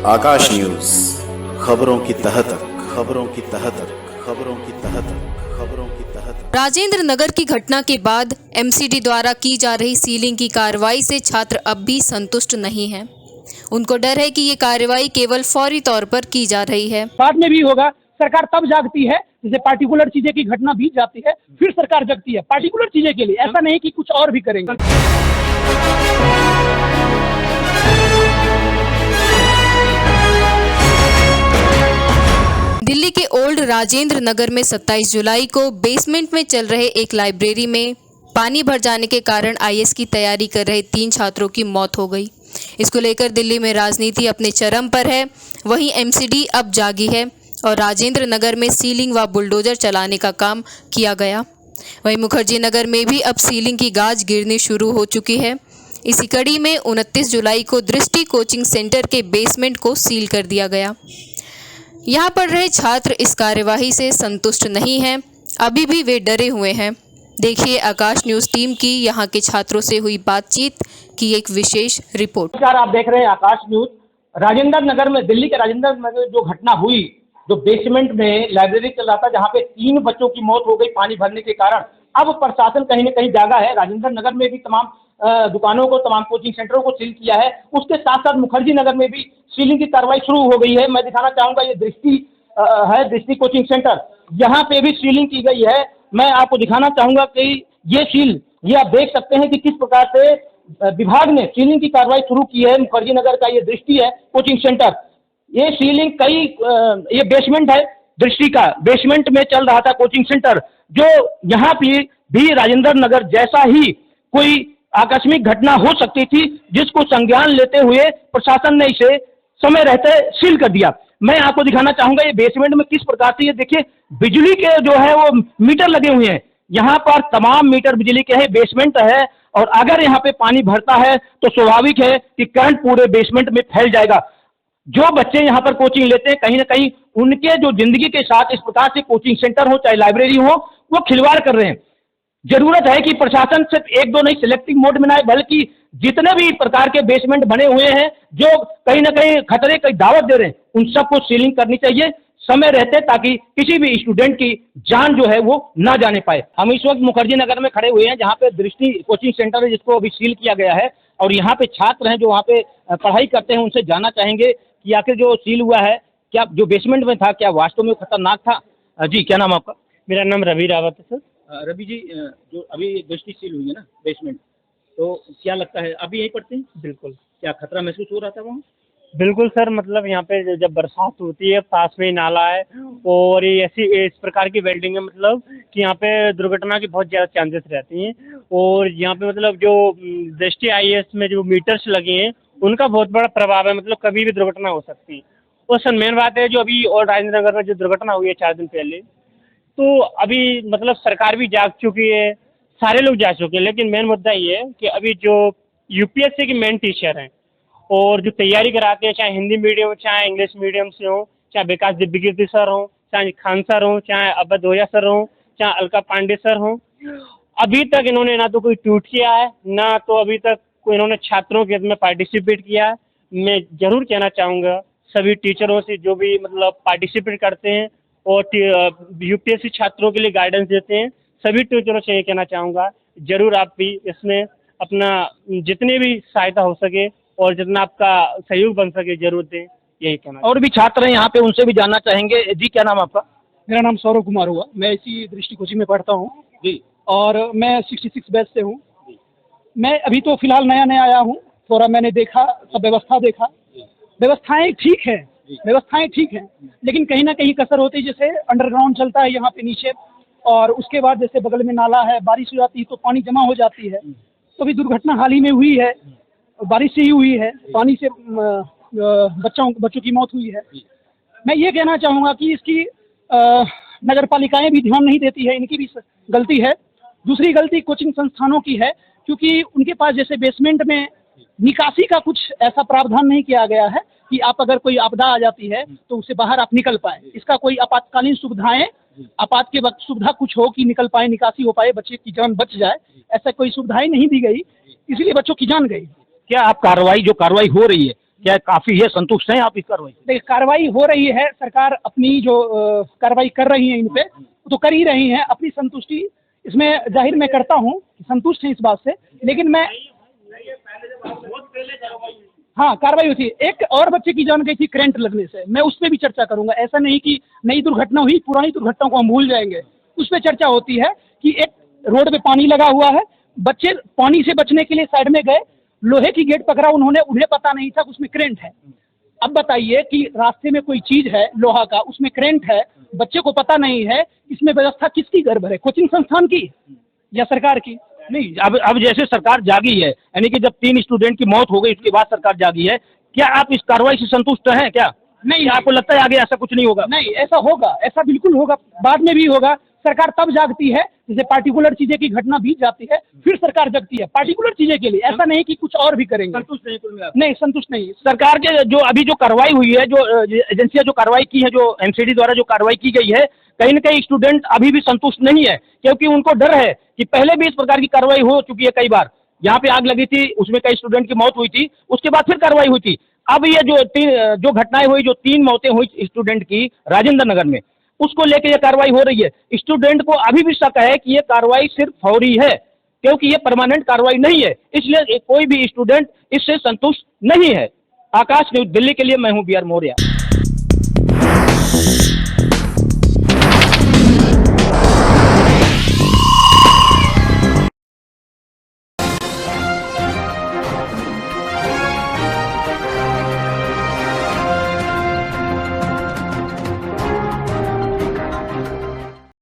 आकाश news, खबरों की तह तक, खबरों की तह तक, खबरों की तह तक, खबरों की तह तक। राजेंद्र नगर की घटना के बाद एमसीडी द्वारा की जा रही सीलिंग की कार्रवाई से छात्र अब भी संतुष्ट नहीं हैं। उनको डर है कि ये कार्रवाई केवल फौरी तौर पर की जा रही है। बाद में भी होगा। सरकार तब जागती है जैसे पार्टिकुलर चीजें की घटना बीत जाती है, फिर सरकार जगती है पार्टिकुलर चीजें के लिए। ऐसा नहीं कि कुछ और भी करेंगे। दिल्ली के ओल्ड राजेंद्र नगर में 27 जुलाई को बेसमेंट में चल रहे एक लाइब्रेरी में पानी भर जाने के कारण आईएएस की तैयारी कर रहे 3 छात्रों की मौत हो गई। इसको लेकर दिल्ली में राजनीति अपने चरम पर है। वहीं एमसीडी अब जागी है और राजेंद्र नगर में सीलिंग व बुलडोजर चलाने का काम किया गया। वहीं मुखर्जी नगर में भी अब सीलिंग की गाज गिरनी शुरू हो चुकी है। इसी कड़ी में 29 जुलाई को दृष्टि कोचिंग सेंटर के बेसमेंट को सील कर दिया गया। यहाँ पढ़ रहे छात्र इस कार्यवाही से संतुष्ट नहीं हैं। अभी भी वे डरे हुए हैं। देखिए आकाश न्यूज टीम की यहाँ के छात्रों से हुई बातचीत की एक विशेष रिपोर्ट। नमस्कार, आप देख रहे हैं आकाश न्यूज। राजेंद्र नगर में, दिल्ली के राजेंद्र नगर में जो घटना हुई, जो बेसमेंट में लाइब्रेरी चल रहा था, जहाँ पे 3 बच्चों की मौत हो गई पानी भरने के कारण। अब प्रशासन कहीं न कहीं जागा है। राजेंद्र नगर में भी तमाम दुकानों को, तमाम कोचिंग सेंटरों को सील किया है। उसके साथ साथ मुखर्जी नगर में भी सीलिंग की कार्रवाई शुरू हो गई है। मैं दिखाना चाहूँगा, ये दृष्टि कोचिंग सेंटर, यहाँ पे भी सीलिंग की गई है। मैं आपको दिखाना चाहूँगा कि ये आप देख सकते हैं कि किस प्रकार से विभाग ने सीलिंग की कार्रवाई शुरू की है। मुखर्जी नगर का ये दृष्टि है कोचिंग सेंटर। ये सीलिंग ये बेसमेंट है दृष्टि का, बेसमेंट में चल रहा था कोचिंग सेंटर। जो यहाँ पे भी राजेंद्र नगर जैसा ही कोई आकस्मिक घटना हो सकती थी, जिसको संज्ञान लेते हुए प्रशासन ने इसे समय रहते सील कर दिया। मैं आपको दिखाना चाहूंगा ये बेसमेंट में किस प्रकार से, ये देखिए बिजली के जो है वो मीटर लगे हुए हैं। यहाँ पर तमाम मीटर बिजली के हैं, बेसमेंट है, और अगर यहाँ पे पानी भरता है तो स्वाभाविक है कि करंट पूरे बेसमेंट में फैल जाएगा। जो बच्चे यहाँ पर कोचिंग लेते हैं, कहीं ना कहीं उनके जो जिंदगी के साथ इस प्रकार से कोचिंग सेंटर हो चाहे लाइब्रेरी हो, वो खिलवाड़ कर रहे हैं। जरूरत है कि प्रशासन सिर्फ 1-2 नहीं सिलेक्टिव मोड में ना आए, बल्कि जितने भी प्रकार के बेसमेंट बने हुए हैं जो कहीं ना कहीं खतरे की दावत दे रहे हैं, उन सबको सीलिंग करनी चाहिए समय रहते, ताकि किसी भी स्टूडेंट की जान जो है वो ना जाने पाए। हम इस वक्त मुखर्जी नगर में खड़े हुए हैं, जहाँ पे दृष्टि कोचिंग सेंटर है, जिसको अभी सील किया गया है। और यहाँ पे छात्र हैं जो वहाँ पे पढ़ाई करते हैं, उनसे जानना चाहेंगे कि आखिर जो सील हुआ है, क्या जो बेसमेंट में था, क्या वास्तव में खतरनाक था? जी, क्या नाम आपका? मेरा नाम रवि रावत है सर। रवि जी, जो अभी दृष्टि सील हुई है ना बेसमेंट, तो क्या लगता है अभी यहीं पढ़ते हैं? बिल्कुल। क्या खतरा महसूस हो रहा था वहाँ? बिल्कुल सर, मतलब यहाँ पे जब बरसात होती है, पास में ही नाला है और ये ऐसी इस प्रकार की वेल्डिंग है, मतलब कि यहाँ पे दुर्घटना की बहुत ज़्यादा चांसेस रहती हैं। और यहाँ पे मतलब जो दृष्टि आईएएस में जो मीटर्स लगे हैं, उनका बहुत बड़ा प्रभाव है, मतलब कभी भी दुर्घटना हो सकती है। और सर मेन बात है, जो अभी और राजेंद्र नगर में जो दुर्घटना हुई है 4 दिन पहले, तो अभी मतलब सरकार भी जाग चुकी है, सारे लोग जाग चुके हैं। लेकिन मेन मुद्दा ये है कि अभी जो यूपीएससी की मेन टीचर हैं और जो तैयारी कराते हैं, चाहे हिंदी मीडियम चाहे इंग्लिश मीडियम से हो, चाहे विकास दिव्यकीर्ति सर हो, चाहे खान सर हो, चाहे अवध ओझा सर हो, चाहे अलका पांडे सर हो, अभी तक इन्होंने ना तो कोई ट्वीट किया है, ना तो अभी तक कोई इन्होंने छात्रों के हित में पार्टिसिपेट किया है। मैं जरूर कहना चाहूँगा सभी टीचरों से, जो भी मतलब पार्टिसिपेट करते हैं और यूपीएससी छात्रों के लिए गाइडेंस देते हैं, सभी टीचरों से ये कहना चाहूँगा, जरूर आप भी इसमें अपना जितनी भी सहायता हो सके और जितना आपका सहयोग बन सके जरूर दें, यही कहना। और भी छात्र हैं यहाँ पे, उनसे भी जानना चाहेंगे। जी, क्या नाम आपका? मेरा नाम सौरभ कुमार हुआ। मैं इसी दृष्टि कोचिंग में पढ़ता हूँ जी। और मैं 66 बैच से हूँ। मैं अभी तो फिलहाल नया आया हूँ। थोड़ा मैंने देखा, सब व्यवस्था देखा। व्यवस्थाएं ठीक हैं, लेकिन कहीं ना कहीं कसर होती है। जैसे अंडरग्राउंड चलता है यहाँ पे नीचे, और उसके बाद जैसे बगल में नाला है, बारिश हो जाती है तो पानी जमा हो जाती है। तो अभी दुर्घटना हाल ही में हुई है, बारिश से ही हुई है, पानी से बच्चों की मौत हुई है। मैं ये कहना चाहूँगा कि इसकी नगर पालिकाएं भी ध्यान नहीं देती है, इनकी भी गलती है। दूसरी गलती कोचिंग संस्थानों की है, क्योंकि उनके पास जैसे बेसमेंट में निकासी का कुछ ऐसा प्रावधान नहीं किया गया है कि आप अगर कोई आपदा आ जाती है तो उससे बाहर आप निकल पाए। इसका कोई आपातकालीन सुविधाएं, आपात के वक्त सुविधा कुछ हो कि निकल पाए, निकासी हो पाए, बच्चे की जान बच जाए, ऐसा कोई सुविधाएं नहीं दी गई, इसलिए बच्चों की जान गई। क्या आप जो कार्रवाई हो रही है, क्या काफी है, संतुष्ट हैं आप इस कार्रवाई से? देखिए कार्रवाई हो रही है, सरकार अपनी जो कार्रवाई कर रही है इन पे तो कर ही रही है, अपनी संतुष्टि इसमें जाहिर मैं करता हूँ कि संतुष्ट है इस बात से। लेकिन मैं हाँ कार्रवाई हुई थी, एक और बच्चे की जान गई थी करंट लगने से, मैं उस पर भी चर्चा करूंगा। ऐसा नहीं कि नई दुर्घटना हुई, पुरानी दुर्घटनाओं को हम भूल जाएंगे, उस पर चर्चा होती है कि एक रोड पे पानी लगा हुआ है, बच्चे पानी से बचने के लिए साइड में गए, लोहे की गेट पकड़ा उन्होंने, उन्हें पता नहीं था कि उसमें करंट है। अब बताइए कि रास्ते में कोई चीज है लोहा का, उसमें करंट है, बच्चे को पता नहीं है, इसमें व्यवस्था किसकी गड़बड़ है, कोचिंग संस्थान की या सरकार की? नहीं, अब जैसे सरकार जागी है, यानी कि जब 3 स्टूडेंट की मौत हो गई उसके बाद सरकार जागी है, क्या आप इस कार्रवाई से संतुष्ट हैं क्या? नहीं, आपको लगता है आगे ऐसा कुछ नहीं होगा? नहीं, ऐसा होगा, ऐसा बिल्कुल होगा, बाद में भी होगा। सरकार तब जागती है जैसे पार्टिकुलर चीजें की घटना बीत जाती है, फिर सरकार जगती है पार्टिकुलर चीजें के लिए। ऐसा नहीं कि कुछ और भी करेंगे। संतुष्ट नहीं कुल मिला? नहीं, संतुष्ट नहीं। सरकार के जो अभी जो कार्रवाई हुई है, जो एजेंसियां जो कार्रवाई की है, जो एमसीडी द्वारा जो कार्रवाई की गई है, कहीं न कहीं स्टूडेंट अभी भी संतुष्ट नहीं है, क्योंकि उनको डर है कि पहले भी इस प्रकार की कार्रवाई हो चुकी है कई बार। यहाँ पे आग लगी थी, उसमें कई स्टूडेंट की मौत हुई थी, उसके बाद फिर कार्रवाई हुई थी। अब ये जो घटनाएं हुई, जो 3 मौतें हुई स्टूडेंट की राजेंद्र नगर में, उसको लेके ये कार्रवाई हो रही है। स्टूडेंट को अभी भी शक है कि ये कार्रवाई सिर्फ फौरी है, क्योंकि ये परमानेंट कार्रवाई नहीं है, इसलिए कोई भी स्टूडेंट इससे संतुष्ट नहीं है। आकाश न्यूज दिल्ली के लिए मैं हूं बी आर मौर्य।